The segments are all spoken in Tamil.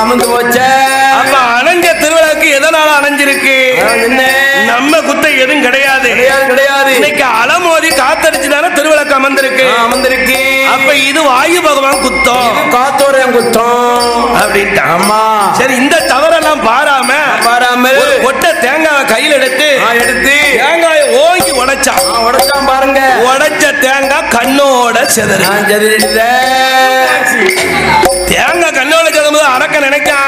அமர்ந்து போச்ச. அப்ப அணைஞ்ச திருவிழாக்கு எதனால அணைஞ்சிருக்கு? நம்ம குத்தை எதுவும் கிடையாது. கிடையாது. இன்னைக்கு அலமோதி காத்தடிச்சுதானே திருவிழாக்கு அமர்ந்திருக்கு. அமர்ந்திருக்கு. அப்ப இது வாயு பகவான் குத்தம், காத்தோரையும் குத்தம் அப்படின்ட்டு. ஆமா. சரி, இந்த தவறெல்லாம் பாராமல் ஒரு கொட்டை தேங்காய் கையில் எடுத்து தேங்காயை ஓங்கி உடைச்சான் பாருங்க. உடைச்ச தேங்காய் கண்ணோட செதறி தேங்காய் கண்ணோட செதும்போது அரக்க நினைக்கிறான்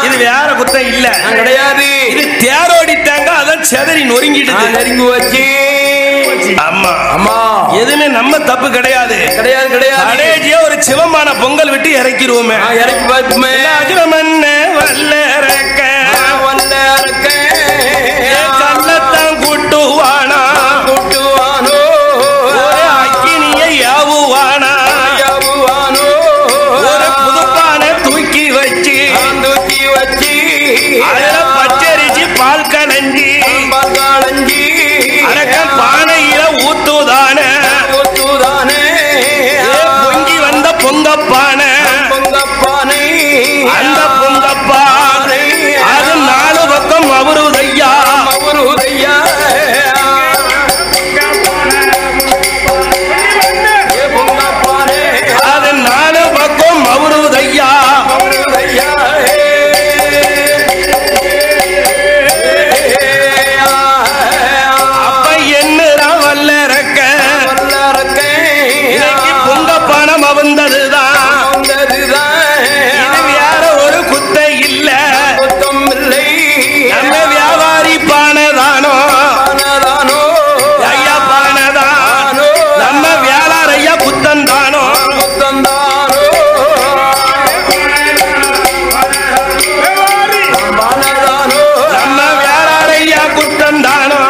இது வேற குத்தம் இல்ல, கிடையாது. இது தேரோடி தேங்காய் அதான் செதறி நொறுங்கிடுது, நெருங்கி வச்சு. ஆமா ஆமா, எதுவுமே நம்ம தப்பு கிடையாது. கடைசியா ஒரு சிவமான பொங்கல் விட்டு இறக்கிடுவோமே. இறக்கி பார்ப்போமே. வல்லரக்க கள்ளத்தான் கூட்டுவானா ஒரு அக்கினியை யாவுவானா ஒரு புதுப்பானை தூக்கி வச்சு அதுல பச்சரிசி பால் கலஞ்சி அரக்கன் பானையில ஊத்துதானே பொங்கி வந்த பொங்கப்பானை அந்த பொங்கப்பானை அது நாலு பக்கம் அவருதையா அது நாலு பக்கம் அவருதையா. அப்ப என்னடா வல்லரக்க இன்னைக்கு பொங்கப்பானம் அவந்ததுதான். இது வேற ஒரு குத்தை இல்ல, நம்ம வியாபாரி பானதானோ ஐயா பானதான், நம்ம வேளார் ஐயா குத்தந்தானோ. நம்ம வேளார் ஐயா குத்தந்தானோ.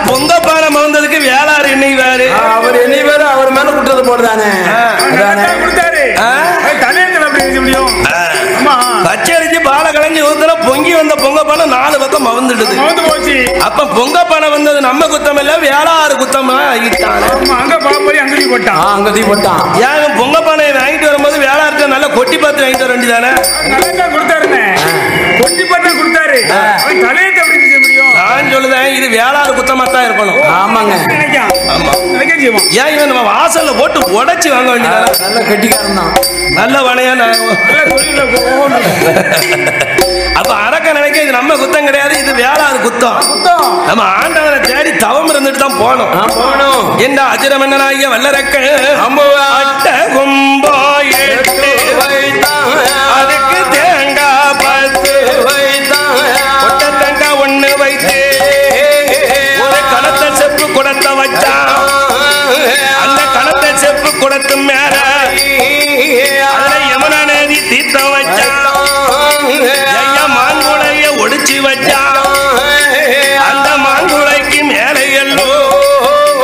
பொங்கப்பானம் வந்ததுக்கு வேளார் எண்ணிவாரு, அவர் என்னைவாரு, அவர் மேல குட்டது போடுதானே. பச்சரிச்சு பாலை கலைஞ்சி ஊத்துல பொங்கி வந்த பொங்கப்பானை நாலு பக்கம் மவந்துடுது. அப்ப பொங்கப்பானை வந்தது நம்ம குத்தம் இல்ல, வேளாறு குத்தமா போட்டான். ஏன் பொங்கப்பானை வாங்கிட்டு வரும்போது வேளாறு நல்லா கொட்டி பார்த்து வாங்கிட்டு வர வேண்டியதானே. நான் சொல்லுதேன் இது வேளாறு குத்தமா தான் இருக்கணும். ஆமாங்க. ஏன் இவன் நம்ம வாசல்ல போட்டு உடைச்சு வாங்க வேண்டியதானே. நல்ல கெட்டிக்காரன் தான், நல்ல வளையா. அப்ப அரக்க நினைக்க இது நம்ம குத்தம் கிடையாது, இது வேளாறு குத்தம். நம்ம ஆண்டவனை தேடி தவம் இருந்துட்டு தான் போனோம். என்ன அஜரமன்னனாகிய வல்லரக்க அட்ட கும்போ எட்டு அதுக்கு தேங்காய் 10 ஒட்ட தேங்காய் 1 வைத்து ஒரு கணத்தை செப்பு குடத்தை வச்சான். அந்த கணத்தை செப்பு குடத்து மேல அதுல யமுனா நதி தீர்த்தம் வச்சான். ஐயா மாங்குளைய ஒடிச்சு வச்சான். அந்த மாங்குளைக்கு மேல எல்லோ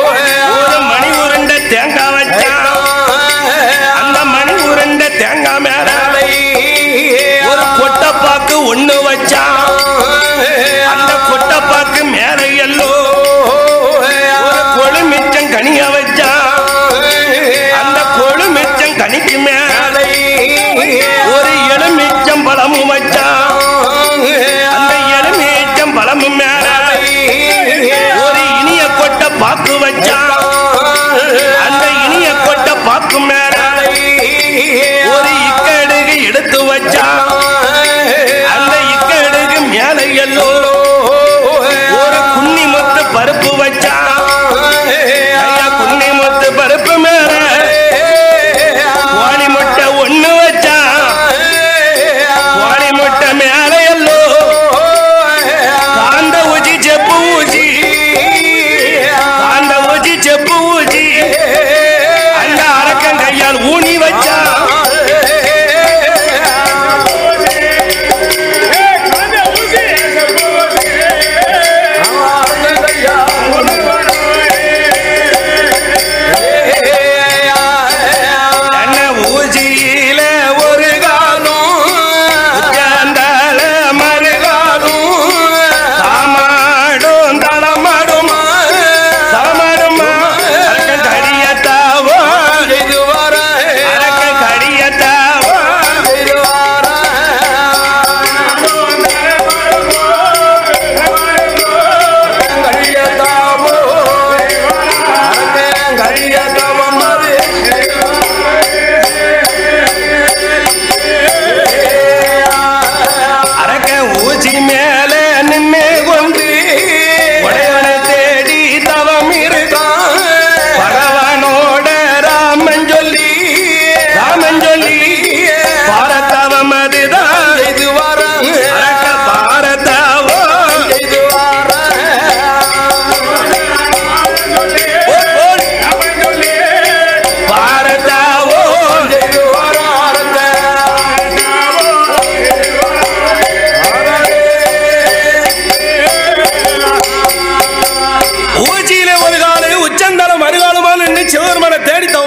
ஒரு மணி உருண்ட தேங்காய் வச்சான். அந்த மணி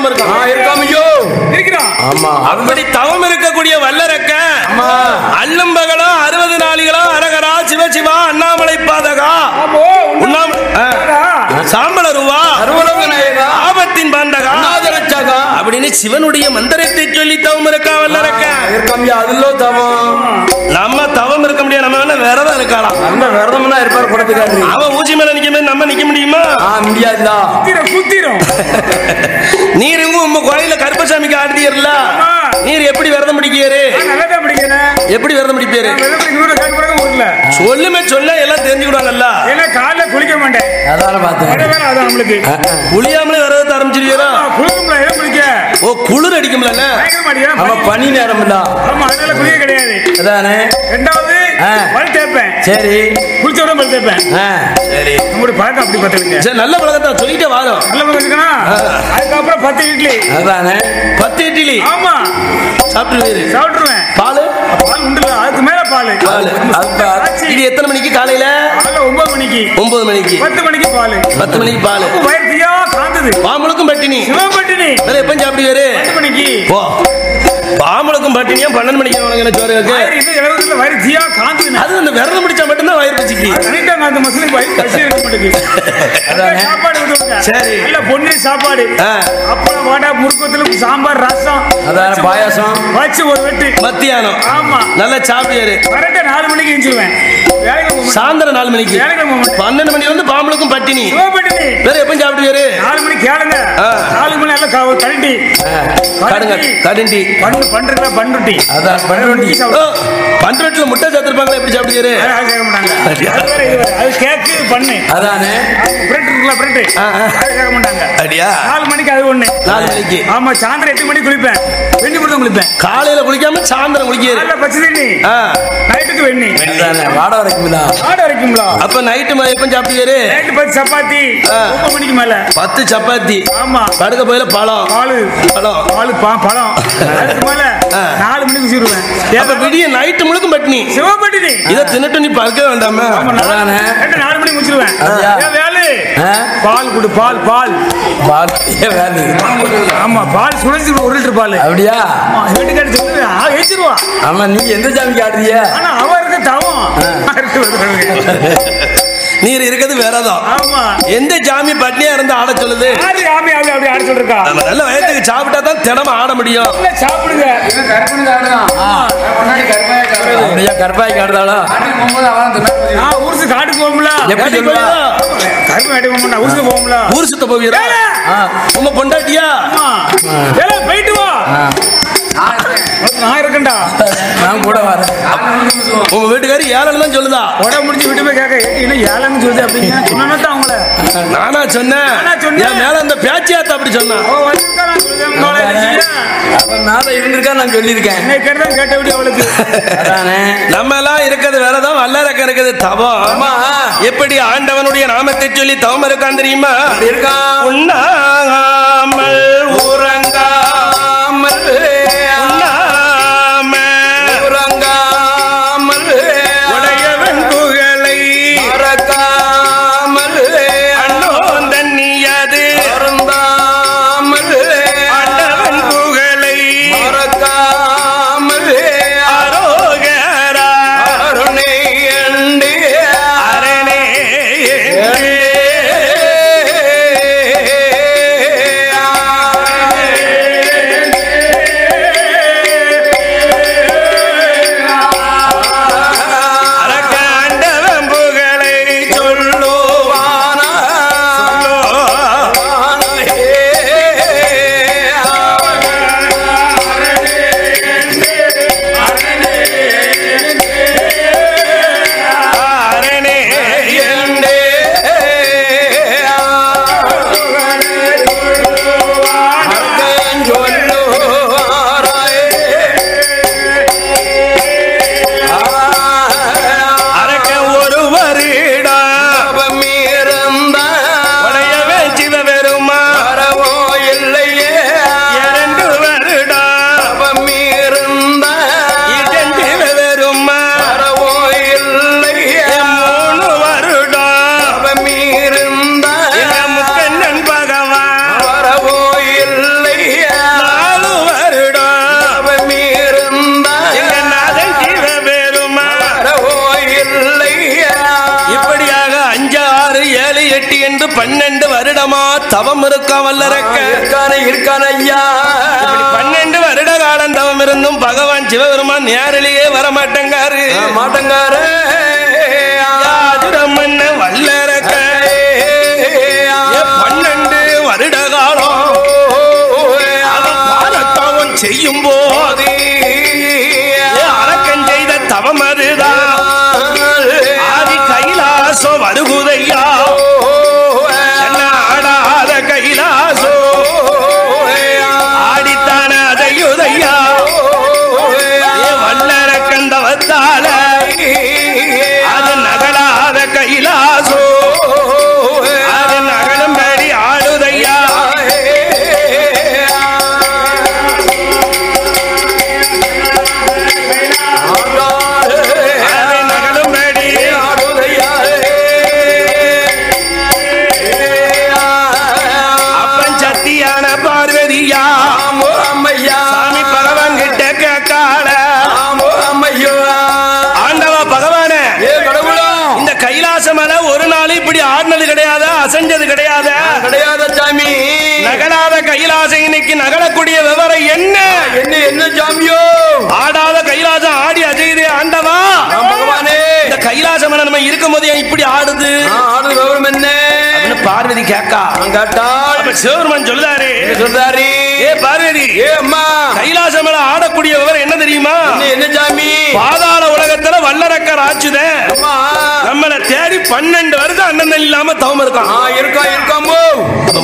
தவம் இருக்கும். இருக்காம் ஐயோ இருக்கிறான். ஆமா அப்படி தவம் இருக்கக்கூடிய வல்லரக்க ஆமா அல்லும்பகளோ 60 நாளிகளோ அரகரா சிவசிவா அண்ணாமலை பாதகா ஆமோ சாம்பளருவா அருவலோக நாயகா ஆபத்தின் பாண்டகா அநாதரட்சகா அப்படின்னு சிவனுடைய மந்திரத்தை சொல்லி தவம் இருக்கா வல்லரக்க. இருக்காம் ஐயா அதுலோ தவம் நம்ம தவம் இருக்க முடியாது. நம்ம வேணா விரதம் இருக்கலாம். அந்த விரதம்னா இருப்பார் குடத்துக்காரு. அவன் ஊசி மேல நிக்க நம்ம நிக்க முடியுமா? முடியாதுதா. குத்திரும் நீர் உங்க கோயில கருப்பசாமிக்கு ஆடுறீர்ல, நீர் எப்படி விரதம் பிடிக்கிறாரு? எப்படி விரதம் பிடிப்பாரு? சொல்லுமே சொல்ல எல்லாம் தெரிஞ்சுக்கிடுவாங்கல்ல. காலைல குளிக்க மாட்டேன், அதான பார்த்தேன். குளியாமலே விரதத்தை ஆரம்பிச்சிருவீரா? ஓ குளிர் அடிக்கும்ல, பனி நேரம் இல்ல. அதனால குளிக்க கிடையாது. அதானே. ரெண்டாவது பல் தேப்பேன். சரி குளிச்ச உடனே பல் தேப்பேன். சரி நம்மளுடைய பழக்கம் அப்படி பார்த்துருங்க. சரி நல்ல பழக்கத்தை சொல்லிட்டே வாரம். நல்ல பழக்கம் இருக்கணும். அதுக்கப்புறம் 10 இட்லி. அதானே 10 இட்லி. ஆமா சாப்பிட்டுருவேன். பால் பால் உண்டுல, அதுக்கு மேல பால். இது எத்தனை மணிக்கு? காலையில 9 மணிக்கு. 9 மணிக்கு 10 மணிக்கு பால். 10 மணிக்கு பால். வயிற்றையா காந்தது. பாம்பளுக்கும் பட்டினி. சிவப்பட்டினி. எப்ப சாப்பிடுவாரு? 10 மணிக்கு. ஓ பாம்பளுக்கும் பட்டினியா 12 மணிக்கு உனக்கு சோறு இருக்கு. வயிற்றையா காந்தது. அது அந்த விரதம் பிடிச்சா மட்டும்தான் வயிறு பசிக்கு. அனைத்தாங்க அந்த மசூலுக்கு வயிறு பசி இருக்க மாட்டேங்குது. சாப்பாடு விடுவாங்க. சரி இல்ல பொண்ணு சாப்பாடு. அப்பளம் வாடா முறுக்கத்துல சாம்பார் ரசம் அதான பாயாசம் வச்சு ஒரு வெட்டு மத்தியானம். ஆமா நல்லா சாப்பிடுவாரு. கரெக்டா 4 மணிக்கு எஞ்சிருவேன். சாயந்தரம் 4 மணிக்கு. 12 மணி வந்து பாம்பளுக்கும் பட்டினி. சிவப்பட்டினி. வேற எப்ப சாப்பிடுவாரு? 4 மணிக்கு கேளுங்க. 4 மணி நல்லா கரண்டி கரண்டி பண்றதுல பண்ருட்டி. அதான் பண்ருட்டி. பண்ருட்டில முட்டை சேர்த்திருப்பாங்க. எப்படி சாப்பிடுவாரு? அது கேக்கு பண்ணு. அதானே பிரெட் இருக்குல்ல, பிரெட் அது கேட்க மாட்டாங்க. அப்படியா? 4 மணிக்கு அது ஒண்ணு. 4 மணிக்கு. ஆமா சாயந்தரம் 8 மணிக்கு குளிப்பேன். வெண்ணி போட்டு குளிப்பேன். காலையில குளிக்காம சாயந்தரம் குளிக்கிறது. பச்சை தண்ணி. நைட்டுக்கு வெண்ணி. வாட வரைக்கும்ல. வாட வரைக்கும்ல. அப்ப நைட்டு எப்ப சாப்பிடுவாரு? நைட்டு 10 சப்பாத்தி. 9 மணிக்கு மேல 10 சப்பாத்தி. ஆமா படுக்க போயில பழம். பழம் அதுக்கு மேல 4 மணிக்கு ஊசிடுவேன். அப்ப விடிய நைட்டு முழுக்கும் பட்டினி. சிவப்பட்டினி. இதை தின்னுட்டு நீ படுக்க வேண்டாமா? 4 மணிக்கு முடிச்சிருவேன். வேலை பால் குடு. பால் வேலை. ஆமா பால் சுழஞ்சி 1 லிட்டர் பால். அப்படியா? வீட்டுக்காரி சொல்லு ஏச்சிருவா. ஆமா நீ எந்த சாமிக்கு ஆடுறிய? ஆனா அவ இருக்க தவம். நீர் இருக்கிறது வேறதான். ஆமா எந்த ஜாமி பட்னியா இருந்து ஆட சொல்லுது? அப்படி ஆட சொல்றா. நம்ம நல்ல வயதுக்கு சாப்பிட்டா தான் தினமும் ஆட முடியும். சாப்பிடுங்க. கற்பாய் காடுதாளா? ஊருக்கு காட்டுக்கு போகும்ல. எப்படி கருப்பு வேட்டை போக மாட்டா. ஊருக்கு போகும்ல. ஊர் சுத்த போவீரா? உங்க பொண்டாட்டியா? போயிட்டு வா. நான் இருக்கேன்டா. நான் கூட வரேன். உங்க வீட்டுக்காரி ஏழன்னு தான் சொல்லுதா? உடம்பு முடிஞ்சு விட்டு போய் கேட்க இன்னும் ஏழன்னு சொல்லுது அப்படிங்க சொன்னா அவங்கள. நானா சொன்னேன்? என் மேல அந்த பேச்சியாத்த அப்படி சொன்னா. நான் இருந்திருக்கா நான் சொல்லியிருக்கேன். கேட்ட விட அவளுக்கு. நம்ம எல்லாம் இருக்கிறது வேறதான். வல்லரக்க இருக்குது தவம். எப்படி ஆண்டவனுடைய நாமத்தை சொல்லி தவம் இருக்கான் தெரியுமா? உண்ணாமல் உறங்காமல் உடையவன் புகழை மறக்காமல் அண்ணோன் தண்ணியது அருந்தாமல் அண்ணவன் புகழை மறக்காமல் அரோகரா அருணே அண்டு அரணே வருடமா தவம் இருக்கா வல்லரக்க இருக்கான ஐயா 12 வருட காலம் தவம் இருந்தும் பகவான் சிவபெருமான் நேரிலேயே வர மாட்டேங்காரு யாதுரம்மன்ன வல்லரக்க 12 வருட காலம் அவன் செய்யும் போது அரக்கன் செய்த தவம் அதுதான் ஆதி கைலாசோ வருகுதையா ஆடாத கைலாசோ ஆடித்தான அதையுதையா வல்லரக்கன் தவத்தால அது நகலாத கைலாசோ அது நகலும்படி ஆடுதையா சாமி பகவான் கிட்ட கேட்கால ஆண்டவா பகவானே இந்த கைலாச மலை ஒரு நாள் இப்படி ஆடினது கிடையாது, அசைஞ்சது கிடையாது சாமி. நகலாத கைலாசம் இன்னைக்கு நகலக்கூடிய விவரம் என்ன என்ன சாமியோ? ஆடாத கைலாசம் ஆடி அஜயுதே ஆண்டவா பகவானே. இந்த கைலாச மலை நம்ம இருக்கும் போது இப்படி ஆடுது விவரம் என்ன? பார்வதி கேட்டா சிவபெருமான் சொல்றாரு ஏ பார்வதி அம்மா கைலாச மலை ஆடக்கூடிய விவரம் என்ன தெரியுமா? என்ன சாமி? பாதாள உலகத்துல வல்லரக்கர் ஆச்சுத நம்மள தேடி 12 வருஷம் அண்ணன் இல்லாம தவம் இருக்கான் இருக்காமோ?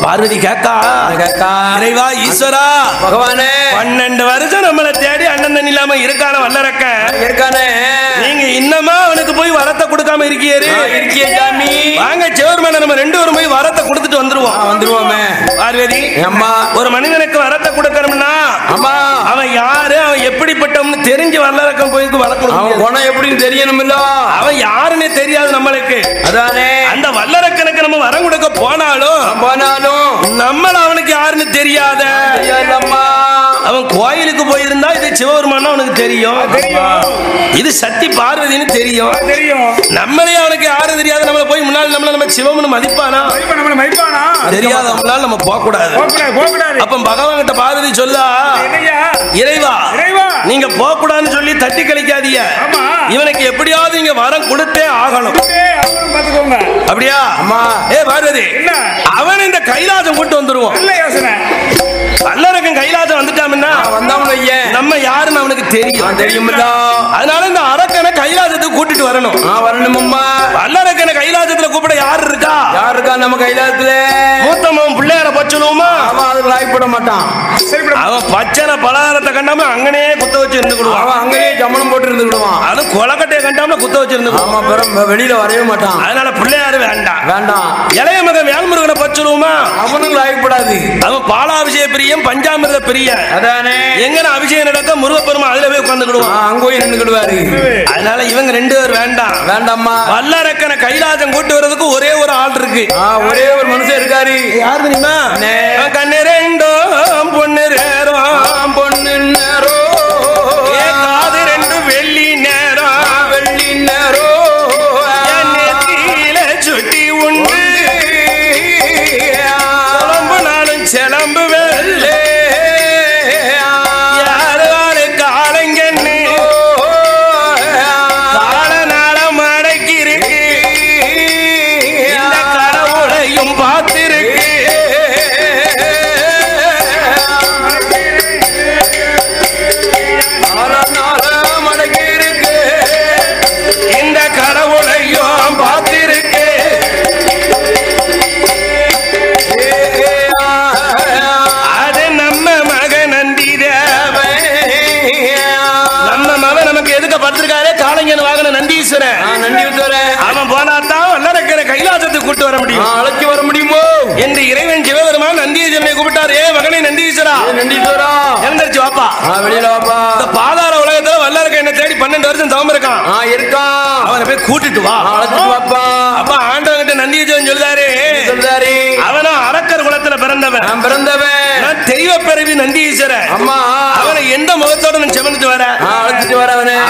பார்வதி கேட்டா இறைவா ஈஸ்வரா பகவானே 12 வருஷம் நம்மள தேடி அண்ணன் இல்லாம இருக்கான வல்லரக்க இருக்கானே, நீங்க இன்னமா அவனுக்கு போய் வரத்தை கொடுக்காம இருக்கியே சாமி. வாங்க சிவபெருமான நம்ம 2 பேரும் போய் வரத்தை கொடுத்துட்டு வந்துருவோமே. பார்வதி அம்மா, ஒரு மனிதனுக்கு வரத்தை கொடுக்கணும்னா அம்மா அவன் யாரு அவன் எப்படிப்பட்டவன்னு தெரிஞ்சு வல்லரக்கம் போயிருக்கு வர கொடுக்கணும். குணம் எப்படின்னு தெரியணும்ல. அவன் யாருன்னு தெரியாது நம்மளுக்கு. அதானே அந்த வல்லரக்கனுக்கு நம்ம வரம் கொடுக்க போனாலும் நம்மள அவனுக்கு யாருன்னு தெரியாத. அவன் கோயிலுக்கு போயிருந்தா இது சிவபெருமான் அவனுக்கு தெரியும், இது சக்தி பார்வதினு தெரியும். நம்மளே அவனுக்கு யாரும் தெரியாது. நம்மள போய் முன்னாடி நம்ம சிவம்னு மதிப்பானா? தெரியாத நம்மளால நம்ம போக கூடாது. அப்ப பகவான் கிட்ட பார்வதி சொல்ல இறைவா நீங்க போக கூடாதுன்னு சொல்லி தட்டி கழிக்காதீங்க. இவனுக்கு எப்படியாவது நீங்க வரம் கொடுத்தே ஆகணும். அப்படியா? ஏ பார்வதி அவன் இந்த கைலாசம் கூட்டு வந்துருவோம். வல்லரக்கன் கைலாசம் வந்துட்டான்னா நம்ம யாருன்னு அவனுக்கு தெரியும். அதனால இந்த அரக்கனை கைலாசத்துக்கு கூட்டிட்டு வரணும். வல்லரக்கனை கைலாசத்துல கூப்பிட யாரு இருக்கா? நம்ம கைலாசத்துல மூத்தவன் பிள்ளையார பச்சனுமா போட மாட்டான். அவன் பச்சனை பலகாரத்தை கண்டாம அங்கனே குத்த வச்சு இருந்துக்கிடுவான். அவன் அங்கேயே ஜமனம் போட்டு இருந்துக்கிடுவான். அது கொலக்கட்டையை கண்டாம குத்த வச்சு இருந்துக்கிடுவான். வெளியில வரவே மாட்டான். அதனால பிள்ளையாரு வேண்டாம். இளைய மகன் வேல்முருகனை பச்சனுமா அவனும் ஆகக்கூடாது. அவன் பாலாபிஷேக பிரியம் பஞ்சாமிரத பிரியம். அதானே எங்க அபிஷேகம் நடக்க முருகப்பெருமா அதுல போய் உட்கார்ந்துக்கிடுவான். அங்க போய் நின்னுக்கிடுவாரு. அதனால இவங்க 2 பேர் வேண்டாம்மா. வல்லரக்கனை கைலாசம் கூட்டு வர்றதுக்கு ஒரே ஒரு ஆள் இருக்கு. ஒரே ஒரு மனுஷன் இருக்காரு. யாரு தெரியுமா? கண்ணு 2 பொண்ணு நேரம் பொண்ணு நேரம் காது 2 வெள்ளி நேரம் நெத்தியில சுட்டி உண்டு குழம்பு நாளும் செலம்பு வெள்ளே யாரு காலங்கன்னு கால நாள மடக்கி இருக்கு. இந்த கடவுளையும் பார்த்திருக்கு. இந்த கடவுளையும் பார்த்திருக்கு. அது நம்ம மக நந்தி தேவன். நம்ம மகன் நமக்கு எதுக்கு பத்திருக்காரு? காலங்கன் வாகன நந்தீஸ்வரன். அவன் போனாதான் வல்லரக்கரை கைலாசத்துக்கு கூட்டு வர முடியும். அழைச்சி வர முடியுமோ என்று இறைவன் சிவபெருமான் நந்தீஸ்வரனை கூப்பிட்டார். ஏ மகனே நந்தீஸ்வரா, எழுந்திருச்சு வாப்பா, வெளியில வாப்பா. இந்த பாதாள உலகத்துல வல்லரக்க என்ன தேடி 12 வருஷம் தவம் இருக்கான். அவனை போய் கூட்டிட்டு வா. வாப்பா. அப்ப ஆண்டவன் கிட்ட நந்தீஸ்வரன் சொல்றாரு அவனும் அரக்கர் குலத்துல பிறந்தவன். நான் தெய்வ பிறவி நந்தீஸ்வரன். அவனை எந்த முகத்தோட நான் செவனிட்டு வர?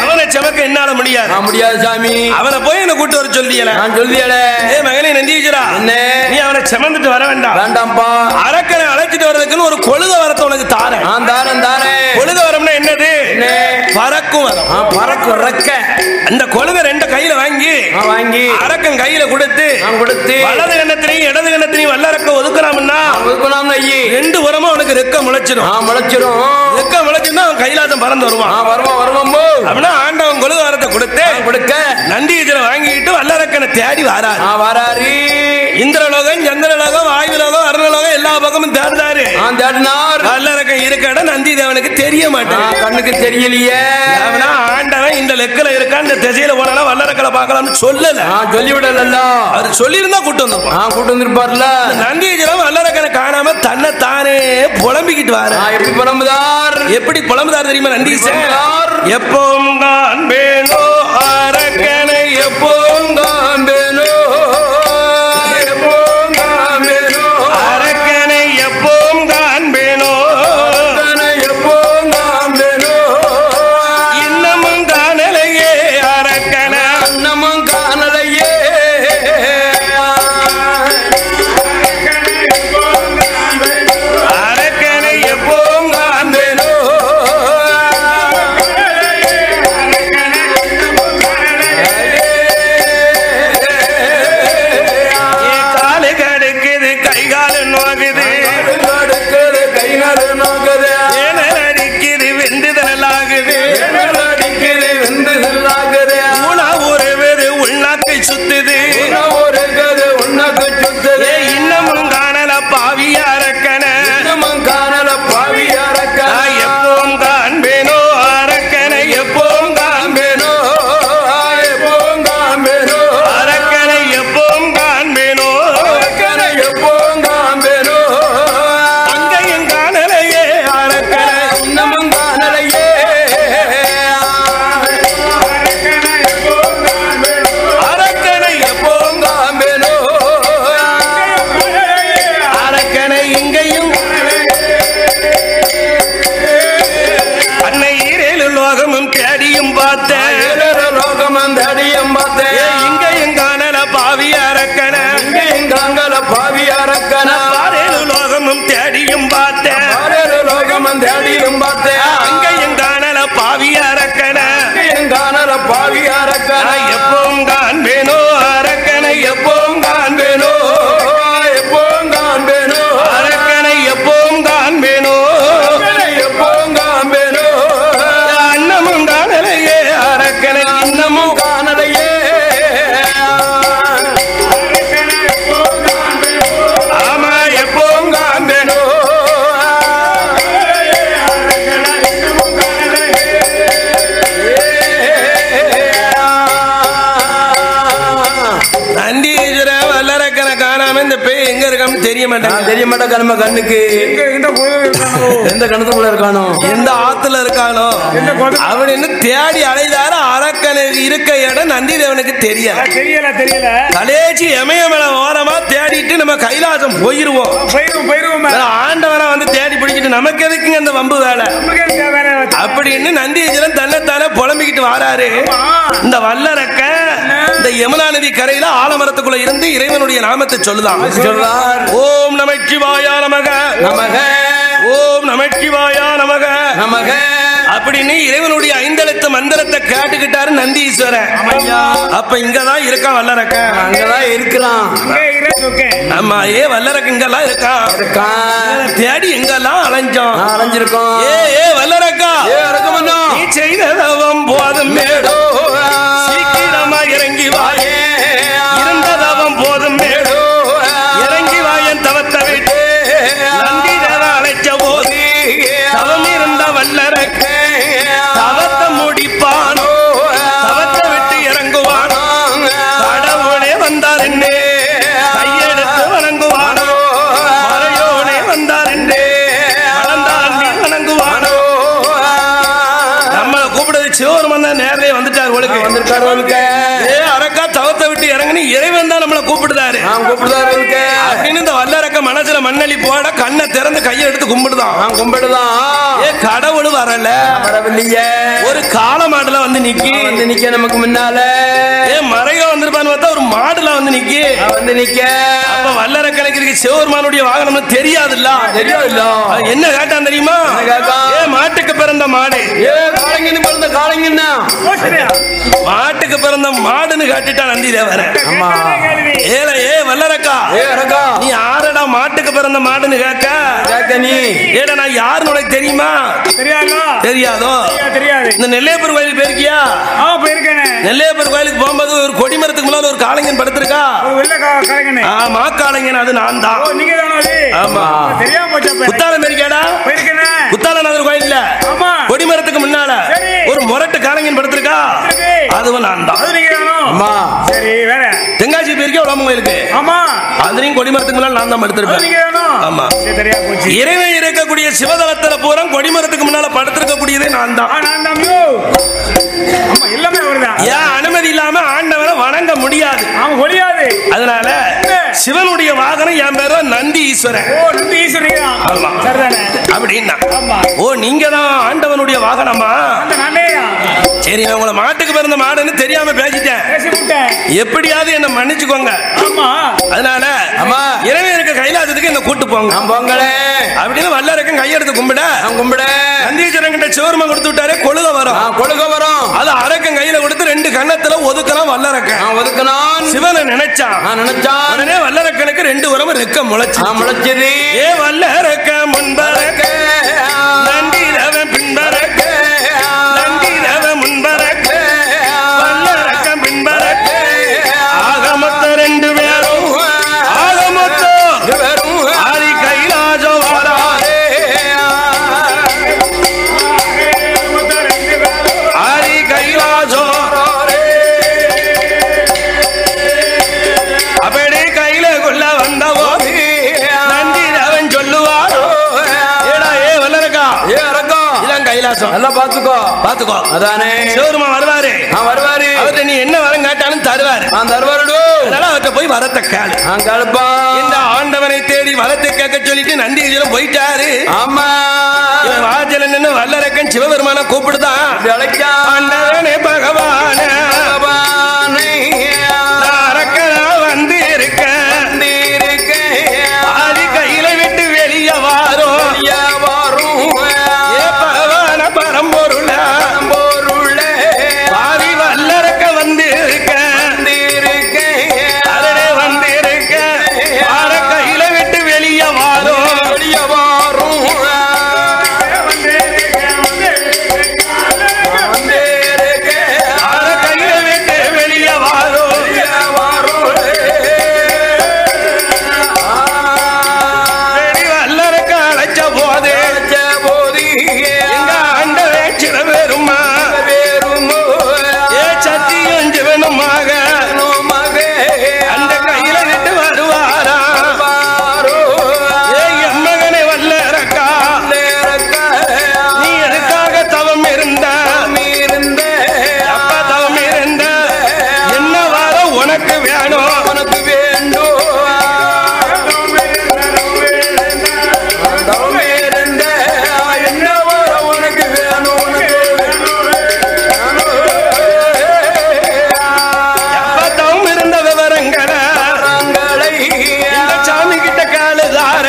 அவனை செமக்க என்னால முடியாது. முடியாது சாமி. அவனை போய் என்ன கூட்டு வர சொல்லியல. நான் சொல்லியல. ஏ மகனே நந்தீஸ்வரா, நீ அவனை செமந்துட்டு வர வேண்டாம். வேண்டாம்ப்பா. அரக்கனை அழைச்சிட்டு வர்றதுக்குன்னு ஒரு கொழுத வரத்தை உனக்கு தாரேன். தாரேன். கொழுத வரம்னா என்னது? பறக்கும் வரம். பறக்கும் ரெக்க. அந்த கொழுத ரெண்டு கையில வாங்கி அரக்கன் கையில கொடுத்து வலது கண்ணத்திலையும் இடது கண்ணத்திலையும் வல்லரக்க ஒதுக்குறாம்னா ரெண்டு வரமும் அவனுக்கு ரெக்க முளைச்சிடும். ரெக்க முளைச்சுன்னா அவன் கைலாசம் பறந்து வருவான். அப்படின்னா ஆண்டவன் கொழுத வரத்தை கொடுக்க நந்தீஸ்வரன் வாங்கிட்டு வல்லரக்கனை தேடி வராரு. இந்திரலோகம், சந்திரலோகம், வாயுலோகம், அருணலோகம் எல்லா பக்கமும் தேடுதாரு. வல்லரக்கன் இருக்க இடம் நந்தி தேவனுக்கு தெரிய மாட்டான். கண்ணுக்கு தெரியலையே. ஆண்டவன் இந்த லெக்கல இருக்கா, இந்த திசையில போனா வல்லரக்கலை பார்க்கலாம்னு சொல்லல. சொல்லிவிடல. அவர் சொல்லி இருந்தா கூட்டு வந்திருப்பார்ல. நந்தீஸ்வரன் வல்லரக்கனை காணாம தன்னை தானே புலம்பிக்கிட்டு வர. எப்படி புலம்புதார் தெரியுமா நந்தீஸ்வரர்? எப்பவும் தான் வேணோ அரக்கனை, எப்பவும் தான் வேணோ அரக்கனை, எப்பவும் தான் வேணோ இன்னமும் காணலையே அரக்கனை, இன்னமும் காணலையே அரக்கனை, எப்பவும் தான் வேணோ எப்பவும் காண்பேனோ அரக்கனை, எப்பவும் காண்பேனோ, எப்பவும் காண்பேனோ அரக்கனை, எப்பவும் காண்பேனோ, எப்பவும் காண்பேனோ அன்னமும் காணலையே அரக்கனை, இன்னமும் காணலையே. ஆமா எப்பவும் காண்பேனோ. தெரிய மாட்டேன். நம்ம கண்ணுக்கு எந்த கணத்துக்குள்ள இருக்கானோ, எந்த ஆத்துல இருக்கானோ அப்படின்னு தேடி அலைதாரு. அரக்கனை இருக்க இடம் நந்தி தேவனுக்கு தெரியல. கலேச்சி எமயமல ஓரமா தேடிட்டு நம்ம கைலாசம் போயிருவோம். ஆண்டவனா வந்து தேடி பிடிச்சிட்டு நமக்கு எதுக்குங்க இந்த வம்பு வேலை அப்படின்னு நந்தீஸ்வரன் தன்னைத்தானே புலம்பிக்கிட்டு வராரு. இந்த வல்லரக்க இந்த யமுனா நதி கரையில ஆலமரத்துக்குள்ள இருந்து இறைவனுடைய நாமத்தை சொல்லுதான். ஓம் நமச்சிவாய நமக நமக, ஓம் நமச்சிவாய நமக நமக அப்படின்னு இறைவனுடைய ஐந்தெழுத்து மந்திரத்தை கேட்டுக்கிட்டாரு நந்தீஸ்வரன். அப்ப இங்கதான் இருக்கான் வல்லரக்க, அங்கதான் இருக்கிறான். ஆமா, ஏ வல்லரக்க இங்கெல்லாம் இருக்கான். தேடி எங்கெல்லாம் அலைஞ்சிருக்கோம். ஏ வல்லரக்கா, நீ செய்த தவம் போதும் மேடோ, சீக்கிரமா இறங்கி வாயே, இருந்த தவம் போதும் மேடோ, இறங்கி வாயன் தவத்தை விட்டு நந்தி தேவ அழைச்ச போது தவம் இருந்த வல்லரக்க தவத்தை முடிப்பானோ, தவத்தை விட்டு இறங்குவானோ, கடவுளே வந்தார் என்னே கையெடுத்து வணங்குவானோ, மறையோனே வந்தார் என்னே வளர்ந்தால் நீ வணங்குவானோ. நம்மளை கூப்பிடுறது சிவருமன் தான் நேரே வந்துட்டார். ஒழுக்கு வந்திருக்காரு. ஏ அரக்கா தவத்தை விட்டு இறங்குன்னு இறைவன் தான் நம்மளை கூப்பிடுதாரு அப்படின்னு இந்த வல்லரக்க மனசுல கழுத்துல மண்ணலி போட கண்ணை திறந்து கையை எடுத்து கும்பிடுதான் கும்பிடுதான். ஏ கடவுள் வரல வரவில்லையே. ஒரு காளை மாடுல வந்து நிக்க நமக்கு முன்னால. ஏ மறைக வந்திருப்பான்னு பார்த்தா ஒரு மாடுல வந்து நிக்க. அப்ப வல்லர கணக்கு சிவபெருமானுடைய வாகனம் தெரியாதுல்ல. தெரியாதுல்ல. என்ன கேட்டான் தெரியுமா? ஏ மாட்டுக்கு பிறந்த மாடு. ஏ காளைங்கன்னு பிறந்த காளைங்கன்னா மாட்டுக்கு பிறந்த மாடுன்னு கேட்டுட்டான் நந்தி தேவர. ஆமா. ஏல ஏ வல்லரக்கா, ஏ அரக்கா, நீ ஆறடா மாட்டுக்கு பிறந்த மாடுன்னு கேட்க நீ ஏடா நான் யாருன்னு உனக்கு தெரியுமா? தெரியாதோ? தெரியாது. இந்த நெல்லையப்பர் கோயிலுக்கு போயிருக்கியா? நெல்லையப்பர் கோயிலுக்கு போகும்போது ஒரு கொடிமரத்துக்கு முன்னால ஒரு காளைங்கன் படுத்திருக்கா. ஆமா காளைங்கன், அது நான் தான். ஆமா தெரியாம போச்சு. குத்தாலம் போயிருக்கியாடா? குத்தாலநாதர் கோயில்ல கொடிமரத்துக்கு முன்னால ஒரு முரட்டு காளைங்கன் படுத்திருக்கா. அதுவும் நான் தான். சரி வேற தெங்காசி போயிருக்கியா? உலகம் கோயிலுக்கு. ஆமா. அதுலயும் கொடிமரத்துக்கு முன்னால நான் தான் படுத்திருப்பேன். ஆமா. இறைவன் இருக்கக்கூடிய சிவதலத்துல பூரா கொடிமரத்துக்கு முன்னால படுத்திருக்கக்கூடியதே நான் தான். எல்லாமே அவர்தான். ஏன் அனுமதி இல்லாம ஆண்டவரை வணங்க முடியாது. அதனால சிவனுடைய வாகனம் என் பேரு நந்தி ஈஸ்வரன். நந்தி ஈஸ்வரன். ஆமா சரிதானே? அப்படின்னா ஓ நீங்க தான் ஆண்டவனுடைய வாகனமா? சரி நான் உங்களை மாட்டுக்கு பிறந்த மாடுன்னு தெரியாம பேசிட்டேன். எப்படியாவது என்ன மன்னிச்சுக்கோங்க. அதனால இறைவன் இருக்க கைலாசத்துக்கு என்ன கூட்டு போங்க. பொங்கலே அப்படின்னு வல்லரக்கம் கையெடுத்து கும்பிட நந்தீஸ்வரன் கிட்ட சிவருமன் கொடுத்து விட்டாரே கொழுக வரும். அது அரக்கம் கையில கொடுத்து 2 கண்ணத்துல ஒதுக்கலாம். வல்லரக்கம் ஒதுக்கணும் சிவனை நினைச்சான். உடனே வல்லரக்கனுக்கு 2 உரம் ரெக்க முளைச்சது. ஏ வல்லரக்க முன்பரக்க நந்தி தேவன் பின்பரக்க, நந்தி தேவன் முன்பரக்க வல்லரக்கம் பின்பரக்க. ஆக மொத்தம் 2 பேரும் ஆக மொத்தம் ஆதி கைலாசம் வாராரே. ஆதி கைலாசம் அப்படி கையில கொள்ள வந்த போது நந்தி தேவன் சொல்லுவாரோ, ஏடா ஏ வல்லரக்கா, ஏ அரக்கா, இதான் கைலாசம். நல்லா பாத்துக்கோ. அதானே சிவருமா வருவாரு. அவர்கிட்ட நீ என்ன வரம் கேட்டாலும் தருவாரு. அதனால அவர்கிட்ட போய் வரத்தை கேளுப்பா. இந்த ஆண்டவனை தேடி வரத்தை கேட்க சொல்லிட்டு நந்தி போயிட்டாரு. ஆமா வாஜல நின்று வல்லரக்கன் சிவபெருமான கூப்பிடுதான். ஆண்டவனே பகவானே அரக்கனா வந்து இருக்க ஆதி கையில விட்டு வெளிய வாரும். ஏ பகவான பரம்பொருள ஆதி வல்லரக்க வந்து இருக்க அதனே வந்து இருக்க ஆர கையில விட்டு வெளிய வாரும். ஆர கையில விட்டு வெளிய வாரும். சரி வல்லரக்க அழைச்ச போது எங்க ஆண்டவே சிவபெருமா ஏ சத்தியம் சிவனுமாக அந்த கையில விட்டு வருவாரா. ஏ என் மகனை வல்லரக்கா நீ எதுக்காக தவம் இருந்த? அப்ப தவம் இருந்த என்ன வாரம் உனக்கு வேணும்? எப்ப இருந்த விவரங்களை இந்த சாமி கிட்ட கேளுதார.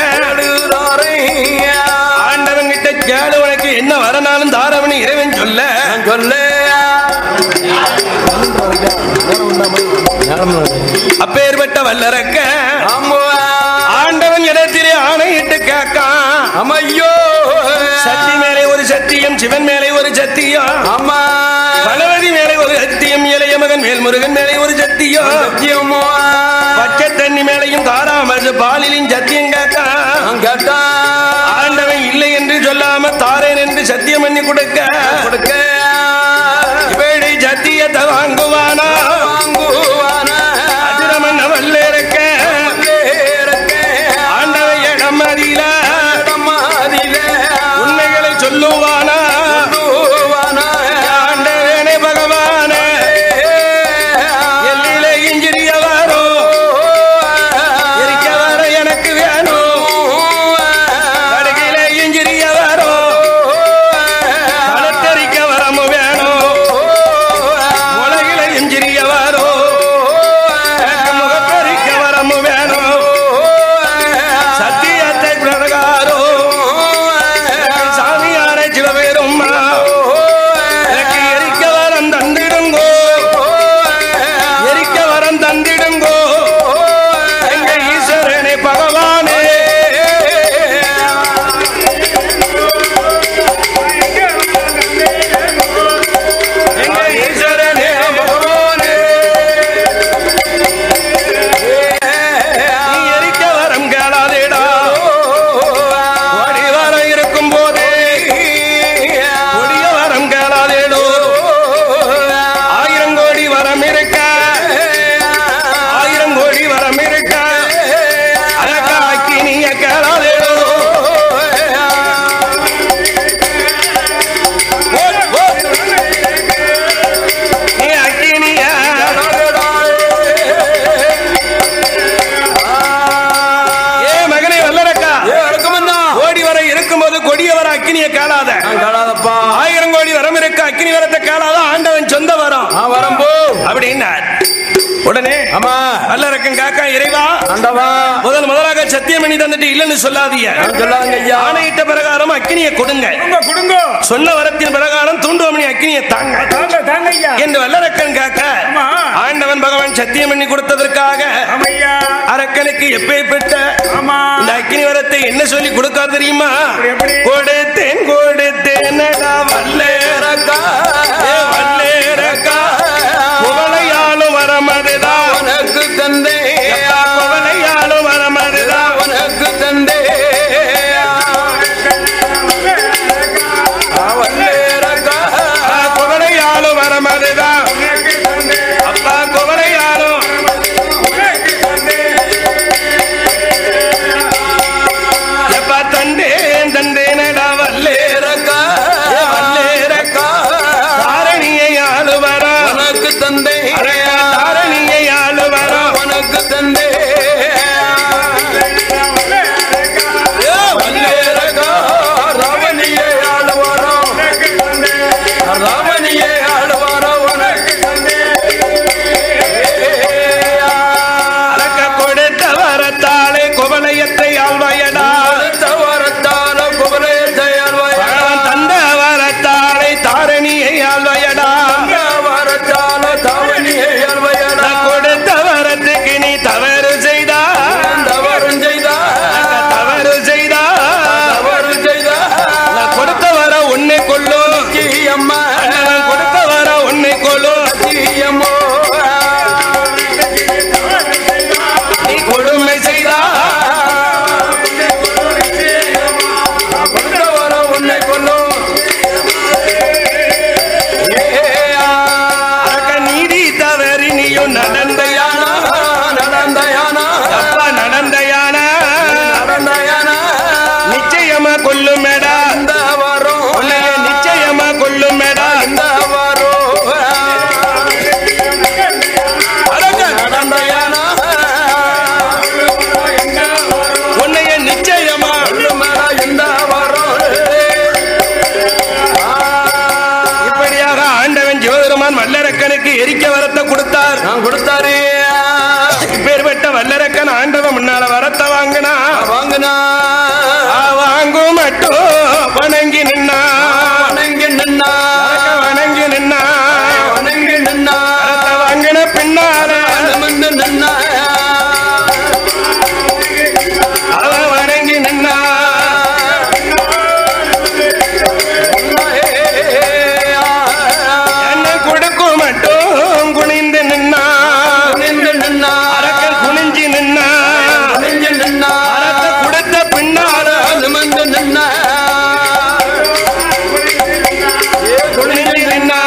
ஆண்டவன் கிட்ட கேளு, உனக்கு என்ன வரனாலும் தாரவனி இறைவன் சொல்ல. அப்பேற்பட்ட வல்லரக்க ஆண்டவன் இடத்திலே ஆணையிட்டு கேட்கான். ஐயோ சக்தி மேலே ஒரு சத்தியம், சிவன் மேலே ஒரு சத்தியம், கணபதி மேலே ஒரு சத்தியம், இளைய மகன் மேல்முருகன் மேலே ஒரு சத்தியம், பச்சை தண்ணி மேலையும் தாராமசு பாலிலும் சத்தியம் கேட்டா. ஆண்டவன் இல்லை என்று சொல்லாம தாரேன் என்று சத்தியம் பண்ணி கொடுக்க இப்படி சத்தியத்தை வாங்குவானா அதிரமன் வல்லரக்க ஆண்டவன் இடமதியில உண்மைகளை சொல்லுவானா. ஆண்டவனே பகவானே எல்லிலே இஞ்சிரிய வரும் எரிக்க வர எனக்கு வேணும். கொடுத்தாலாதான் ஆண்டவன் சொந்த வரம் வரம் போ அப்படின்னார். உடனே ஆமா வல்லரக்கன் காக்கா இறைவா ஆண்டவா முதலாக சத்தியம் பண்ணி தந்துட்டு இல்லன்னு சொல்லாதீங்க. சொல்லாங்க ஐயா. ஆணையிட்ட பிரகாரம் அக்கினியை கொடுங்க. கொடுங்க. சொன்ன வரத்தின் பிரகாரம் தூண்டுவமணி அக்கினியை தாங்க என்று வல்லரக்கன் காக்க ஆண்டவன் பகவான் சத்தியம் பண்ணி கொடுத்ததற்காக அரக்கனுக்கு எப்பேற்பட்ட இந்த அக்கினி வரத்தை என்ன சொல்லி கொடுக்காது தெரியுமா? கொடுத்தேன் கொடுத்தேன் வல்லேரக்கா வல்லேரக்கா குவளையாலும் வரமதுதான் உனக்கு தந்தே குவளையாலும் வரமதுதான் உனக்கு தந்தே வல்லேரக்கா குவளையாலும் வரமதுதான் அப்பா குவளையாலும் எப்பா தந்தேன் தந்தேனடா வல்லேரக்கா வல்லேரக்கா தாரணியை ஆளுவரா உனக்கு தந்தே தாரணியை ஆளுவரா உனக்கு தந்தே வல்லேரக்கா ராவணியே ஆளுவாரோ ராவணியே ஆளுவாரோ உனக்கு அரக்க கொடுத்த வரத்தாலே குவளையத்தை ஆழ்வாயடா வரத்தால குபரேத்தை பகவான் தந்த வரத்தாலே தாரணியை ஆழ்வாயடா வரத்தால தாவணியை அல்வையடா கொடுத்த வரத்துக்கு நீ தவறு செய்தா தவறும் செய்தா தவறு செய்தா தவறு செய்தா கொடுத்த வர உன்னை கொள்ளும் அம்மா கொடுத்த வர உன்னை கொள்ளும் அம்மா நீ கொடுமை செய்தா கொண்ட வர உன்னை கொல்லும் அரக்க நீதி தவறி நீயும் நடந்தையானா நடந்தயானா அப்பா நடந்தையானா நடந்தயானா நிச்சயமா கொல்லுமேடா இந்த வரும் உன்னைய நிச்சயமா கொல்லுமேடா இந்த வரும் நடந்தயானா உன்னைய நிச்சயமா மேடா இந்த வரும் இப்படியாக ஆண்டவன் சிவபெருமான் வல்லரக்கனுக்கு எரிக்க வரத்தை கொடுத்தார். நான் கொடுத்தாரு இப்பேற்பட்ட வல்லரக்கன் ஆண்டவன் முன்னால வரத்தை வாங்கினா வாங்கினா வாங்கும் மட்டும் வணங்கி நின்னா வணங்கி நின்னா வணங்கி நின்னா வணங்கி நின்னா வரத்தை வாங்கின பின்னால நிமிர்ந்து நின்னா அவன் வணங்கி நின்னா என்ன கொடுக்கும் மட்டும் குனிந்து நின்னா நின்று நின்னா அரக்கன் குனிஞ்சி நின்னா நெஞ்சு நின்னா வரத்தை கொடுத்த பின்னால நிமிர்ந்து நின்னா குனிஞ்சி நின்னா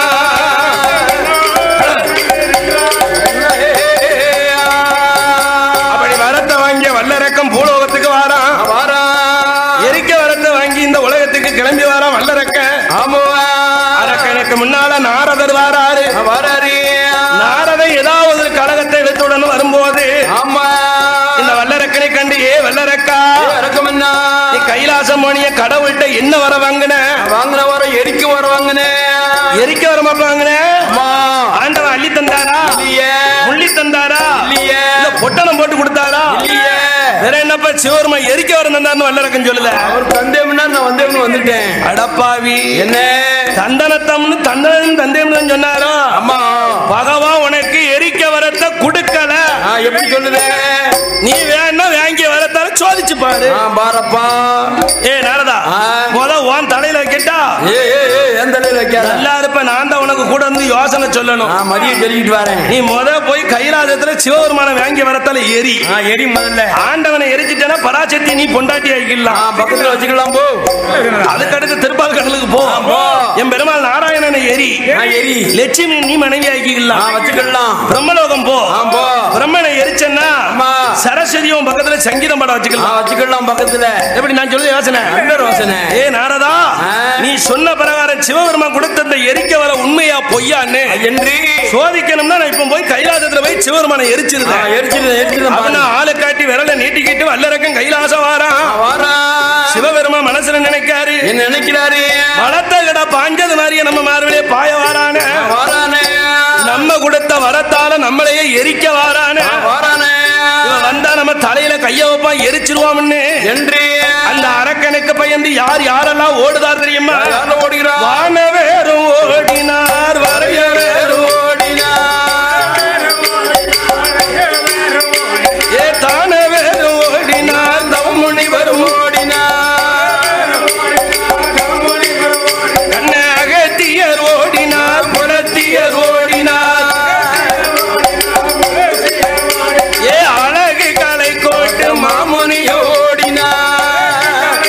அப்படி வரத்தை வாங்கிய வல்லரக்கம் பூலோகத்துக்கு வாரான். வாரா எரிக்க வரத்தை வாங்கி இந்த உலகத்துக்கு கிளம்பி வாரான் வல்லரக்கன். ஆமாவா அரக்கனுக்கு முன்னால நாரதர் வாராரு. வாராரு நாரதர் ஏதாவது ஒரு கழகத்தை எடுத்துடன் வரும்போது ஆமா இந்த வல்லரக்கனை கண்டு வல்லரக்கா இறக்கம் என்ன நீ கைலாசம் போனிய கடவுள்கிட்ட என்ன வர வாங்கின? வாங்கின வர எரிக்க வர வாங்கினே எரிக்க வர வாங்கின அம்மா ஆண்டவன் அள்ளி தந்தாரா இல்லையே முள்ளி தந்தாரா இல்லையே இல்ல பொட்டணம் போட்டு கொடுத்தாரா இல்லையே வேற என்னப்பா சிவருமா எரிக்க வர தந்தார்னு வல்லரக்கன் சொல்லுத. அவர் தந்தேம்னா நான் வந்தேம்னு வந்துட்டேன் அடப்பாவி என்ன தந்தனத்தம்னு தந்தேம்னு சொன்னாரோ அம்மா பகவான் உனக்கு எரிக்க வரத்தை கொடுக்கல. எப்படி சொல்லுதே நீ வேணா வாங்கி வரத்தால சோதிச்சு பாரு. பாரப்பா நாரதா முத உன் தலையில கேட்டா எந்த வைக்காத நல்லா இருப்ப. நான் தான் உனக்கு கூட இருந்து யோசனை சொல்லணும். மதியம் சொல்லிட்டு வரேன். நீ முத போய் கைலாசத்துல சிவபெருமான வாங்கி வரத்தால எரி எரி முதல்ல ஆண்டவனை எரிச்சிட்டேன்னா பராசக்தி நீ பொண்டாட்டி ஆகிக்கலாம். பக்கத்துல வச்சுக்கலாம் போ. அதுக்கடுத்து திருப்பால் கடலுக்கு போ. என் பெருமாள் நாராயணனை எரி எரி லட்சுமி நீ மனைவி ஆகிக்கலாம் வச்சுக்கலாம். பிரம்மலோகம் போ. பிரம்மனை எரிச்சன்னா சரஸ்வதியும் பக்கத்துல சங்கீதம் பாட வச்சுக்கலாம். வச்சுக்கலாம் பக்கத்துல. எப்படி நான் சொல்ல யோசனை யோசனை நாரதா நீ சொன்ன பிரகாரம் சிவபெருமான் கொடுத்த இந்த எரிக்க வர உண்மையா பொய்யான்னு என்று சோதிக்கணும்னா நான் இப்ப போய் கைலாசத்துல போய் சிவபெருமானை எரிச்சிருந்தேன். அவனை ஆளை காட்டி விரல நீட்டிக்கிட்டு வல்லரக்கம் கைலாசம் வாரான். சிவபெருமான் மனசுல மனசுல நினைக்காரு என்ன நினைக்கிறாரு வளர்த்த கடை பாஞ்சது மாதிரியே நம்ம மார்பிலே பாய வாரானே வாரானே நம்ம கொடுத்த வரத்தால நம்மளையே எரிக்க வாரானே வாரானே இவன் வந்தா நம்ம தலையில கைய வைப்பான் எரிச்சிருவான்னு என்று அந்த அரக்கனுக்கு பயந்து யார் யாரெல்லாம் ஓடுதார் தெரியுமா யாரும் ஓடுகிறார் வானவேரும் ஓடினார் வரையவேரும் ஏ தானவேரும் ஓடினார் தவமுனிவரும் அகத்தியர் ஓடினார் புலத்தியர் ஓடினார் ஏ அழகு கலை கோட்டு மாமுனியோ ஓடினார்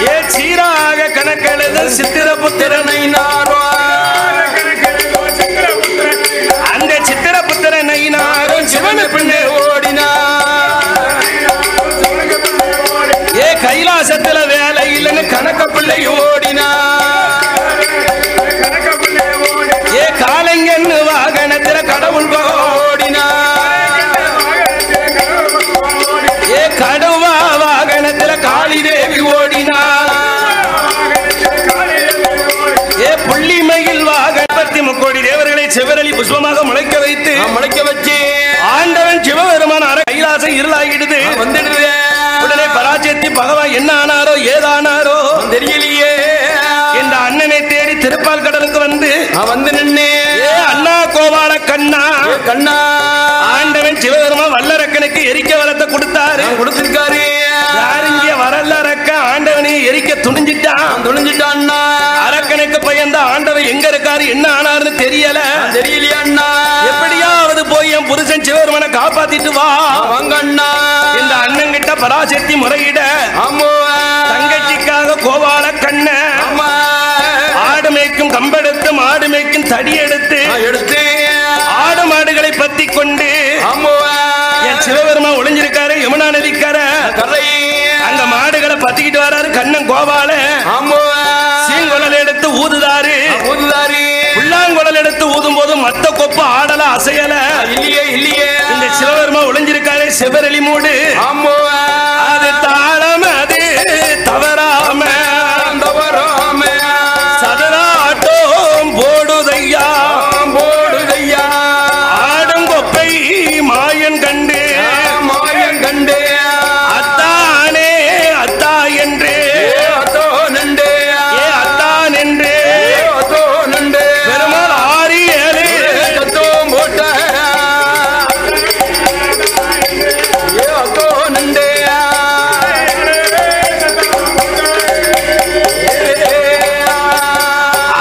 ஏ சீராக கணக்கெழுத சித்திரபுத்திரனை அந்த சித்திரபுத்திரனை நாரும் சிவன பின்னே ஓடினார் ஏ கைலாசத்துல வேலை இல்லைன்னு கணக்க பிள்ளை ஓடினார் ஏ காலைங்கன்னு வாகனத்துல கடவுள் ஓடினார் ஏ கடுவா வாகனத்துல காளி தேவி ஓடினார் ஏ புள்ளிமையில் வாகனத்தி முக்கோடி தேவர்களை செவரளி புஷ்பமாக முளைக்க வச்சு ஆண்டவன் சிவபெருமான கைலாசம் இருளாகிடுது வந்துடுது உடனே பராஜயத்தி பகவான் என்ன ஆனாரோ ஏதானாரோ தெரியலையே என்ற அண்ணனை தேடி திருப்பால் கடலுக்கு வந்து நின்னே அண்ணா கோபால கண்ணா கண்ணா ஆண்டவன் சிவபெருமான் வல்லரக்கனுக்கு எரிக்க வரத்தை கொடுத்திருக்காரு யாருங்க வரல்லரக்க ஆண்டவனை எரிக்க துணிஞ்சிட்டான் அரக்கனுக்கு பயந்த ஆண்டவன் எங்க இருக்காரு என்ன ஆனாருன்னு தெரியலையா அண்ணா எப்படியாவது போய் என் புருஷன் சிவபெருமானை காப்பாத்திட்டு வா வாங்க அண்ணா இந்த அண்ணன் கிட்ட பராசக்தி முறையிட ஆமா தங்கச்சிக்காக கோபால கண்ண ஆடு மேய்க்கும் கம்பெடுத்து மாடு மேய்க்கும் தடி எடுத்து ஆடு மாடுகளை பத்தி கொண்டு என் சிவபெருமான் ஒளிஞ்சிருக்காரு யமுனா நதிக்கார அந்த மாடுகளை பத்திக்கிட்டு வராரு கண்ணன் கோபால சீங்குழல் எடுத்து ஊதுதாரு புல்லாங்குழல் எடுத்து ஊதும் போது மத்த கொப்பு ஆடல அசையல இல்லையே இந்த சிவபெருமான் ஒளிஞ்சிருக்காரு சிவரளி மூடு அது தாளம் அது தவறாம சதராட்டம் போடுதையா ஆடும் கொப்பை மாயன் கண்டு அத்தானே அத்தா என்று அத்தான் என்று பெருமாள் 6 7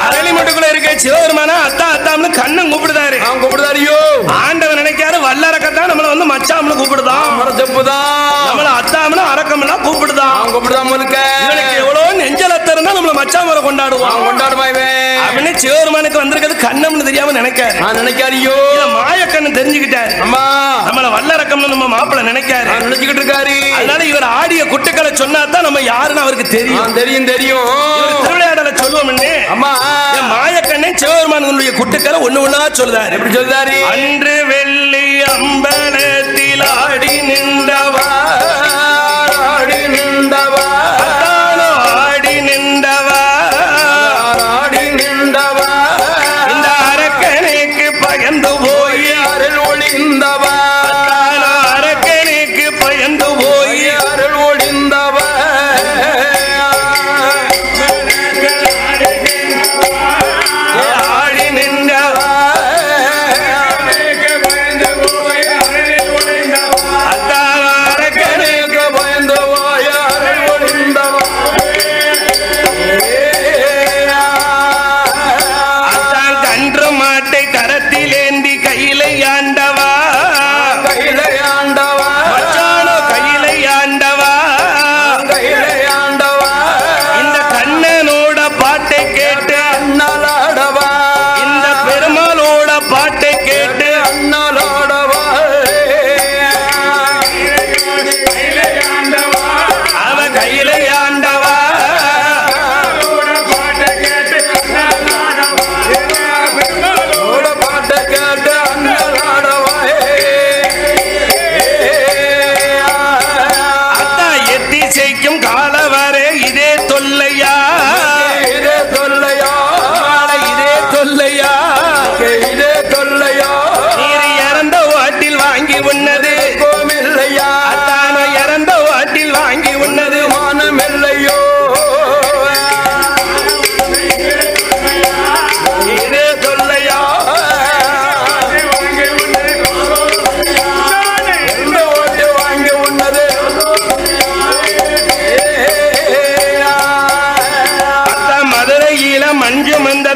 அரளிமட்டுக்குள்ள இருக்க சிவபெருமான அத்தா அத்தாம்னு கண்ணன் கூப்பிடுதாரு ஆண்டவன் நினைக்காரு வல்லரக்கத்தான் நம்மள வந்து மச்சாம்னு கூப்பிடுதான் நம்மள அத்தாம்னு அரக்கம்னா கூப்பிடுதான் இவனுக்கு எவ்வளவு நெஞ்சலத்த இருந்தா நம்மள மச்சாம் வர கொண்டாடுவான் அப்படின்னு சிவபெருமானுக்கு வந்திருக்கிறது கண்ணம்னு தெரியாம நினைக்காரியோ மாயக்கண்ணன் தெரிஞ்சுக்கிட்டாரு நம்மள வல்லரக்கம்னு நம்ம மாப்பிள்ள நினைச்சுக்கிட்டு இருக்காரு அதனால இவர் ஆடிய குட்டுக்களை சொன்னாதான் நம்ம யாருன்னு அவருக்கு தெரியும் திருவிளையாடல சொல்லுவோம் மாயக்கண்ணன் சிவபெருமானுடைய குட்டுக்களை ஒண்ணு சொல்றாரு எப்படி சொல்றாரு அன்று வெள்ளி அம்பலத்தில் ஆடி நின்றவா இந்த அரக்கனுக்கு பயந்து போய் அருள் ஒளிந்தவா அரக்கனுக்கு பயந்து போய் அருள் ஒளிந்தவா ஆடி நின்றவா அரக்கனுக்கு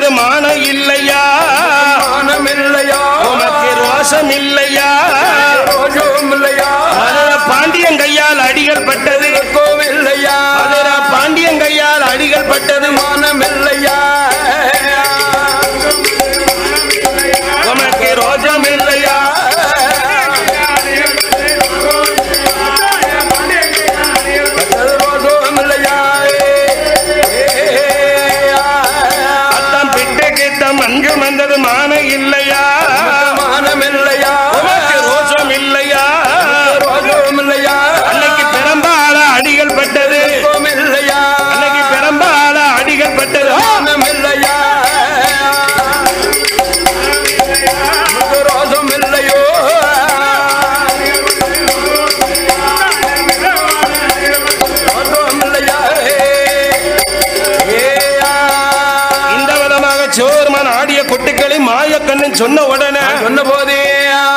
பெற்றது மான இல்லையா மானம் இல்லையா உனக்கு ரோஷம் இல்லையா ரோஷம் இல்லையா பாண்டியன் கையால் அடிகள் பட்டது கோவில்லையா பாண்டியன் கையால் அடிகள் பட்டது மானம் இல்லையா உனக்கு ரோஷம் இல்லையா ரோஷம் இல்லையா அத்தம் பிட்ட கிட்டம் அங்கு வந்தது மான இல்லையா மானம் இல்லையா உனக்கு ரோஷம் இல்லையா ரோஷம் இல்லையா அன்னைக்கு பெரும்பால அடிகள் பட்டது இல்லையா அன்னைக்கு பெரும்பால அடிகள் பட்டது மானம் இல்லையா ரோஷம் இல்லையோ ரோஷம் இல்லையா இந்த விதமாக சிவபெருமான் ஆடிய கொட்டுக்களை மாயக்கண்ணன் சொன்ன உடனே சொன்ன போதே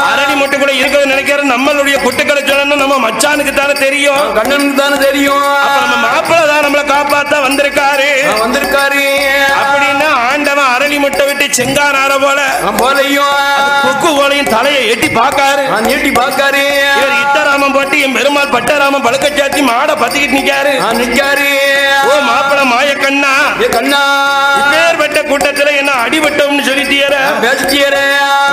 அரளி முட்டை கூட இருக்கிறது நினைக்கிறேன். நம்மளுடைய கொட்டுக்களை சொல்லணும் நம்ம மச்சானுக்கு தானே தெரியும். கண்ணனுக்கு தானே தெரியும். அப்ப நம்ம மாப்பிள்ளை தான் நம்மளை காப்பாத்த வந்திருக்காரு வந்திருக்காரு அப்படின்னா ஆண்டவன் அரளி முட்டை விட்டு செங்கானார போல போலையும் கொக்கு போலையும் தலையை எட்டி பாக்காரு நீட்டி பாக்காரு. இவர் இட்டராமம் போட்டு என் பெருமாள் பட்டராமன் பழுக்க சாத்தி மாட பத்திக்கிட்டு நிக்காரு நிக்காரு. ஓ மாப்பிள்ளை மாயக்கண்ணா கண்ணா இப்பேற்பட்ட கூட்டத்துல என்ன அடிபட்டோம்னு சொல்லிட்டியற பேசிட்டியற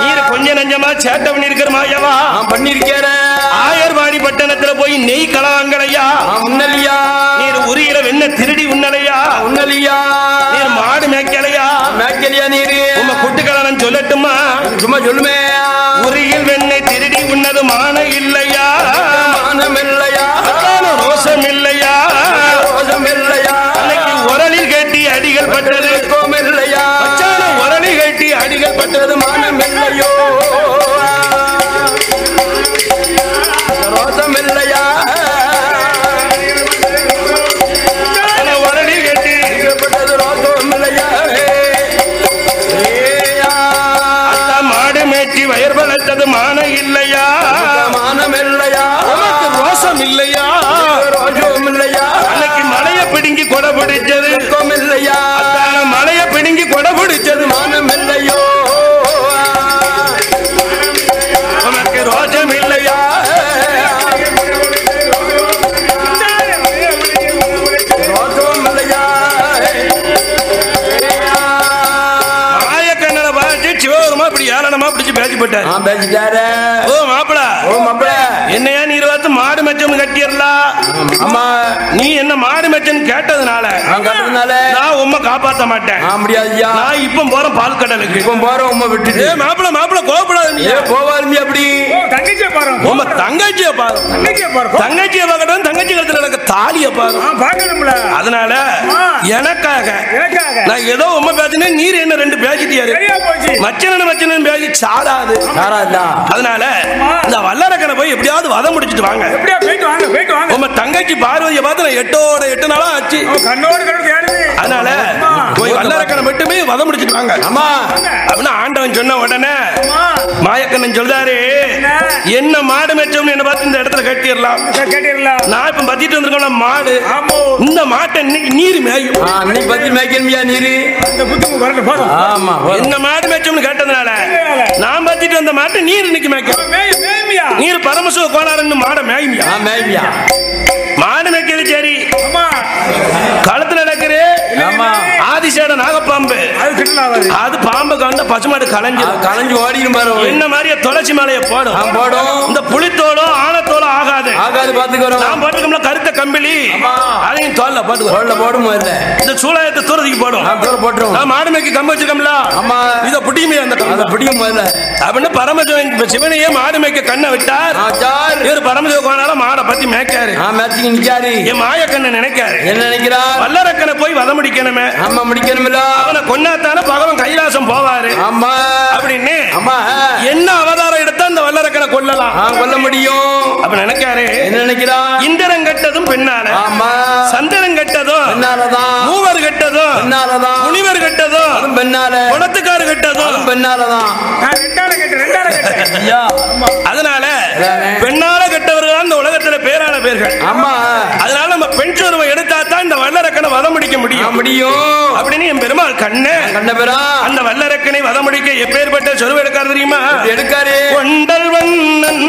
நீர் கொஞ்ச நஞ்சமா சேட்டை பண்ணிருக்கிற மாயவா பண்ணிருக்கிற ஆயர்வாடி பட்டணத்துல போய் நெய் கலவாங்களையா உன்னலியா நீர் உரியில வெண்ண திருடி உன்னலையா உன்னலியா நீர் மாடு மேய்க்கலையா மேய்க்கலையா நீரு உங்க குட்டுக்கலன் சொல்லட்டுமா சும்மா சொல்லுமே உரியில் வெண்ணை திருடி உன்னது மான இல்லையா மானம் இல்லையா ரோஷம் இல்லையா ரோஷம் இல்லையா அன்னைக்கு உரலில் கட்டி அடிகள் பட்டது இல்லையா உரலில் கட்டி அடிகள் பட்டது மானம் இல்லையோ ரோஷம் இல்லையா உரலில் கட்டி பட்டது ரோஷம் இல்லையா மாடு மேய்ச்சி வயர் வளர்த்தது மான இல்லையா மானம் இல்லையா ரோஷம் இல்லையா ரோஷம் இல்லையா அன்னைக்கு மலையை பிடுங்கி கொடை பிடிச்சது இல்லையா மலையை பிடுங்கி கொடை பிடிச்சது மானம் இல்லையோ உனக்கு ரோஷம் இல்லையா ரோஷம் இல்லையா மாயக்கண்ணனை பார்த்து சிவபெருமா இப்படி ஏளனமா பிடிச்சு பேசி போட்டாரு பேசிட்டாரு. ஓ மாப்பிள ஓ மாப்பிள என்னையா நீர் பார்த்து மாடு மெச்சம் கட்டிடலாம் ஆமா நீ என்ன மாடு மெச்சம் கேட்டதுனால கட்டுறதுனால நான் உம்மை காப்பாத்த மாட்டேன் முடியாதுயா. நான் இப்ப போறேன் பால் கடலுக்கு இப்ப போறோம் உமா விட்டுட்டு மாப்பிள மாப்பிள கோபப்படாது நீ போவாருமே அப்படி தங்கச்சியை பாருங்க உம்ம தங்கச்சிய பாரு தங்கச்சியை பாருங்க தங்கச்சிய பார்க்கட்டும் தங்கச்சி கழுத்துல எனக்கு தாலிய பாரு பாக்கணும்ல அதனால எனக்காக எனக்காக நான் ஏதோ உண்மை பேசினேன் நீர் என்ன ரெண்டு பேசிட்டியாரு சரியா போச்சு மச்சனன் பேசி சாராது அதனால இந்த வல்லரக்கனை போய் எப்படியாவது வதம் முடிச்சிட்டு வாங்க எப்படியா போயிட்டு வாங்க உங்க தங்கச்சி பார்வதியை பார்த்து நான் 8 நாளா ஆச்சு கண்ணோடு கண்ணு தேடுது அதனால போய் வல்லரக்கனை மட்டுமே வதம் முடிச்சிட்டு வாங்க ஆமா அப்படின்னு ஆண்டவன் சொன்ன உடனே மாயக்கண்ணன் சொல்றாரு என்ன மாடு மெச்சோம்னு என்ன பார்த்து இந்த இடத்துல கட்டிடலாம் நான் இப்ப பத்திட்டு வந்திருக்கோம் மாடு இந்த மாட்டை இன்னைக்கு நீர் மேயும் அன்னைக்கு பத்தி மேய்க்கணுமியா நீரு ஆமா என்ன மாடு மேய்ச்சோம்னு கேட்டதுனால நான் பத்திட்டு வந்த மாட்டை நீர் இன்னைக்கு மேய்க்க நீர் பரமசிவ கோளாறுன்னு மாடை மேயுமியா மேய்மியா மாடு மேய்க்கிறது சரி களத்துல நடக்குது ஆதிசேட நாகப்பாம்பு அது பாம்பு கண்ட பசுமாடு களைஞ்சு ஓடிடும் பாரு என்ன மாதிரியே துளசி மாலையை போடும் போடும் இந்த புளித்தோலும் ஆனத்தோலும் ஆகாது பாத்துக்கிறோம் நான் போட்டுக்கோம்ல கருத்த கம்பிளி அதையும் தோல்ல போட்டு போடும் இந்த சூழாயத்தை தூரத்துக்கு போடும் போட்டுரும் நான் மாடு மேய்க்கு கம்பு வச்சிருக்கோம்ல ஆமா இதை பிடிக்குமே அந்த பிடிக்கும் முதல்ல அப்படின்னு பரமசிவன் சிவனையே மாடு மேய்க்க கண்ணை விட்டார் இவர் பரமசிவ கோணால மாடை பத்தி மேய்க்காரு மேட்சிங் நிக்காரு என் மாயக்கண்ணை நினைக்காரு என்ன நினைக்கிறா வல்லரக்கனை போய் வதம் முடிக்கணுமே ஆமா முடிக்கணுமில்ல அவனை கொண்டாத்தான பகவான் கைலாசம் போவாரு ஆமா அப்படின்னு ஆமா என்ன அவதாரம் எடுத்தா அந்த வல்லரக்கனை கொல்லலாம் கொல்ல முடியும் அப்ப நினைக்காரு என்ன நினைக்கிறா இந்திரன் கட்டதும் பெண்ணால ஆமா சந்திரன் கட்டதும் பெண்ணாலதான் மூவர் கட்டதும் பெண்ணாலதான் முனிவர் கட்டதும் பெண்ணால குளத்துக்காரு கட்டதும் பெண்ணாலதான் அதனால பெண்ணால கட்டவர்கள் அந்த உலகத்துல பேரான பேர்கள் ஆமா அதனால நம்ம பெண் சொருவை எடுத்தா தான் இந்த வல்லரக்கனை வதம் முடிக்க முடியும் முடியும் அப்படின்னு என் பெருமாள் கண்ணபெறா அந்த வல்லரக்கனை வதமுடிக்க எப்பேற்பட்ட சொருவு எடுக்காரு தெரியுமா? எடுக்காரு. கொண்டல் வண்ணன்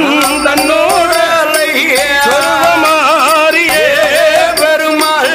தன்னோட சொருவமாரியே பெருமாள்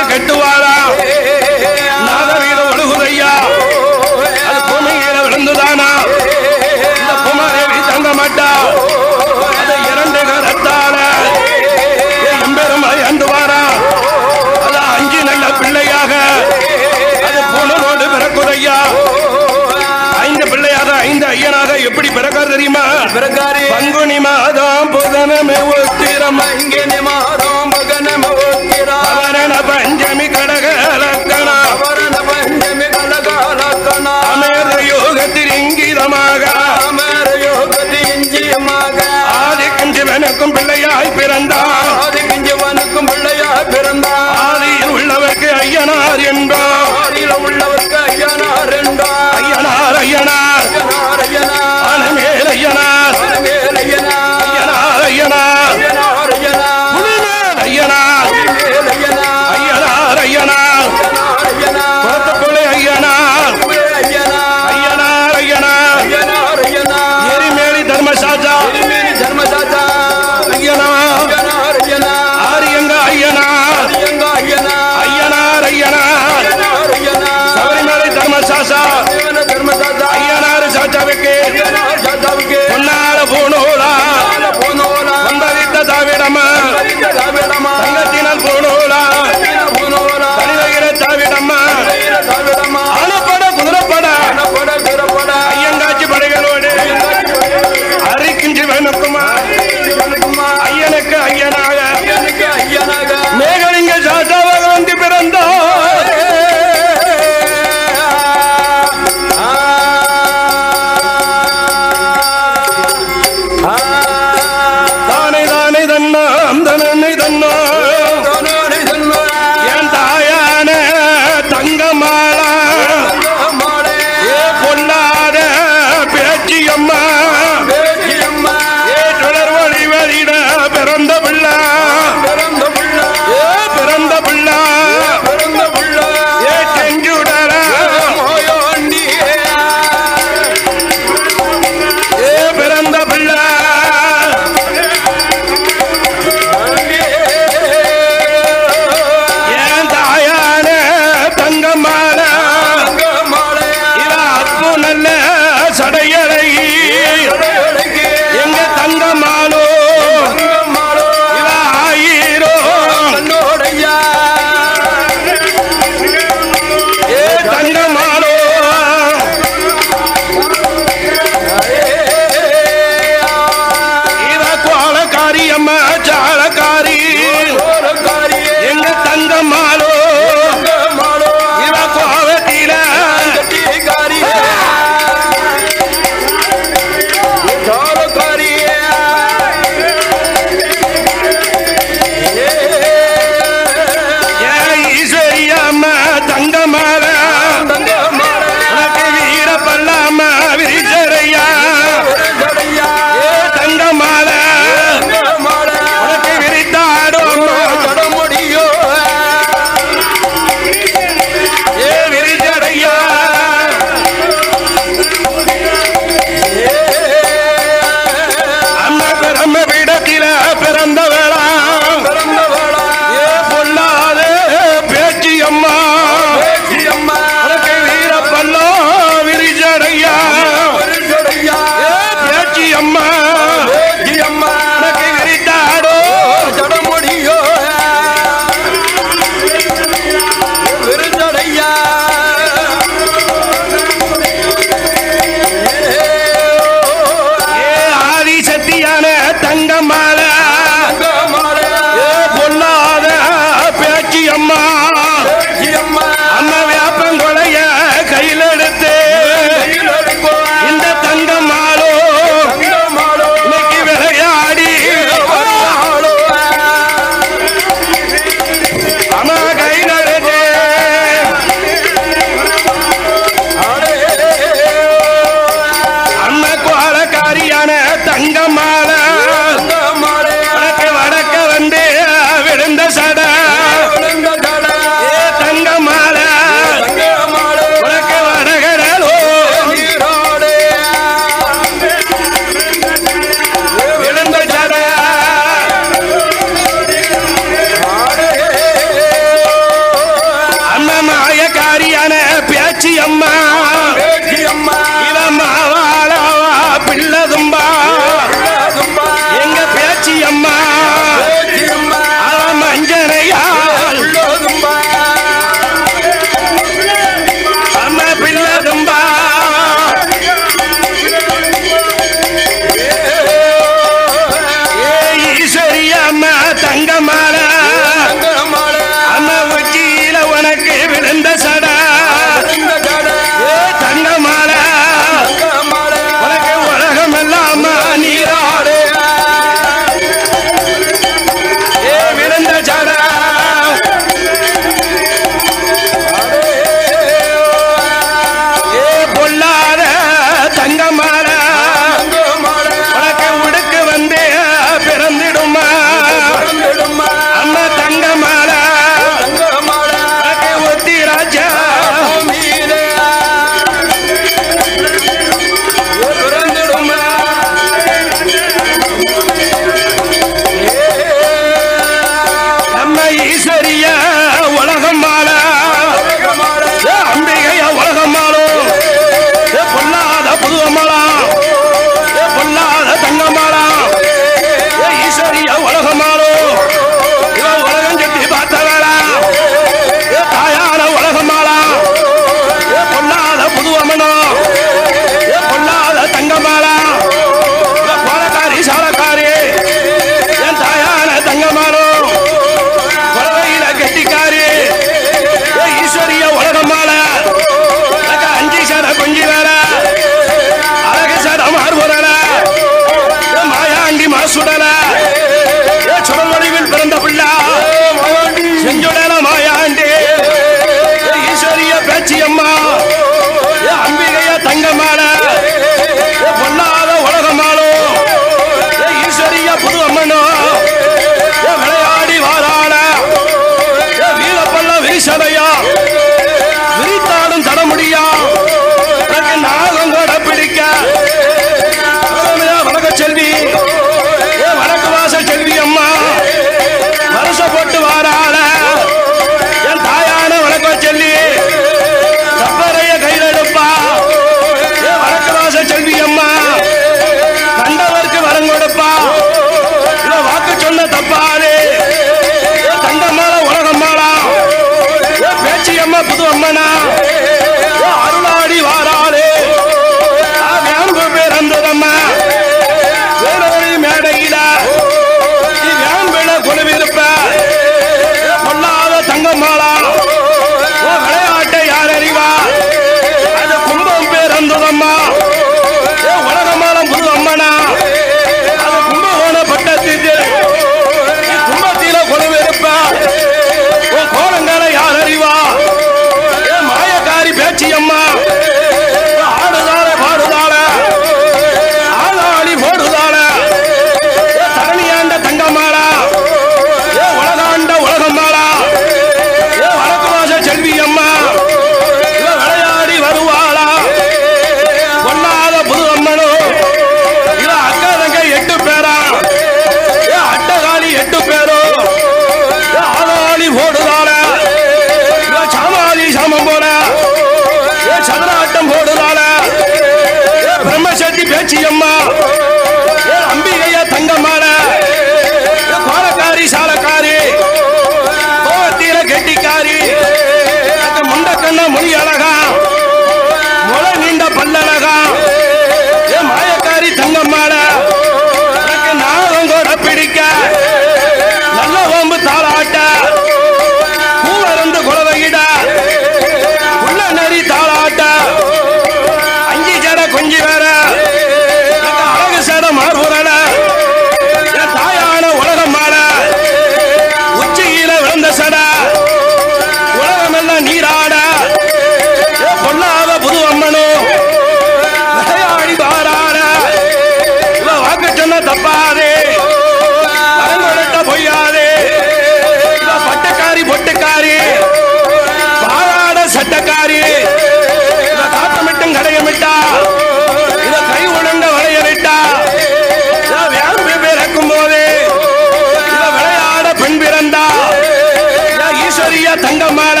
தங்கமால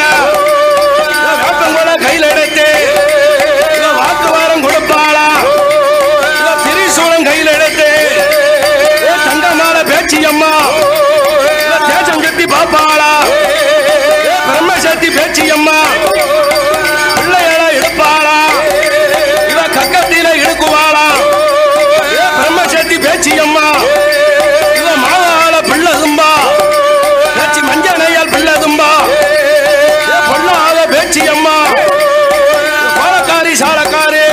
வேப்பங்குள கையில் எடுத்து வாக்குவாரம் கொடுப்பாளா திரிசூலம் கையில் எடுத்து தங்கமால பேச்சியம்மா தேசம் கட்டி பாப்பாளா பிரம்மசக்தி பேச்சியம்மா பிள்ளைகள எடுப்பாளா இவ கக்கத்தில எடுக்குவாளா பிரம்மசக்தி பேச்சியம்மா இவ மாவாள பிள்ளதும்பா பேச்சி மஞ்சனையால் பிள்ளதும்பா பொல்லாத பேச்சியம்மா கோலக்காரி சாலக்காரி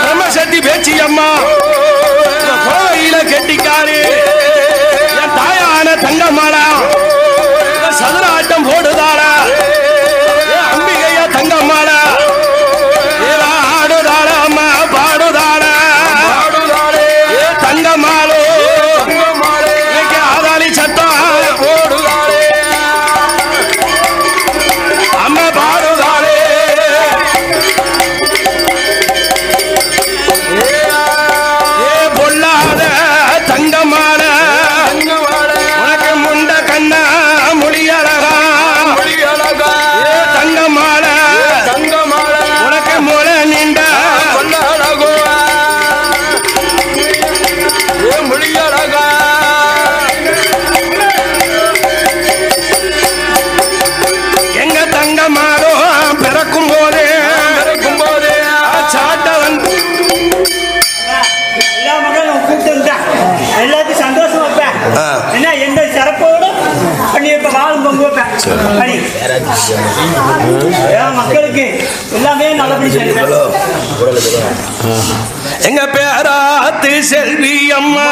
பிரம்மசக்தி பேச்சியம்மா கோவையில கெட்டிக்காரி என் தாயான தங்கம்மாளா சதுர ஆட்டம் போடுதாளா அம்பிகைய தங்கம்மாளா ஆடுதாள அம்மா பாடுதாள தங்கம்மாளோ இன்னைக்கு ஆதாளி சத்தம் போடுதாளே அம்மா பாடுதாளே பொல்லாத தங்கம்மாள உனக்கு முண்ட கண்ணா மொழியழகா தங்கம்மாள உனக்கு முளை நீண்ட மொழியழகா எங்க தங்கம்மாளோ பிறக்கும் போதே சாட்டவன் எல்லா மக்களும் கூப்பிட்டு எல்லாத்தையும் சந்தோஷம் வைப்பேன் என்ன எந்த சிறப்போடு பண்ணி வைப்ப வாழும் பொங்கு வைப்பேன் பண்ணி மக்களுக்கு எல்லாமே நல்லபடி செய்வேன் எங்க பேராத்து செல்வி அம்மா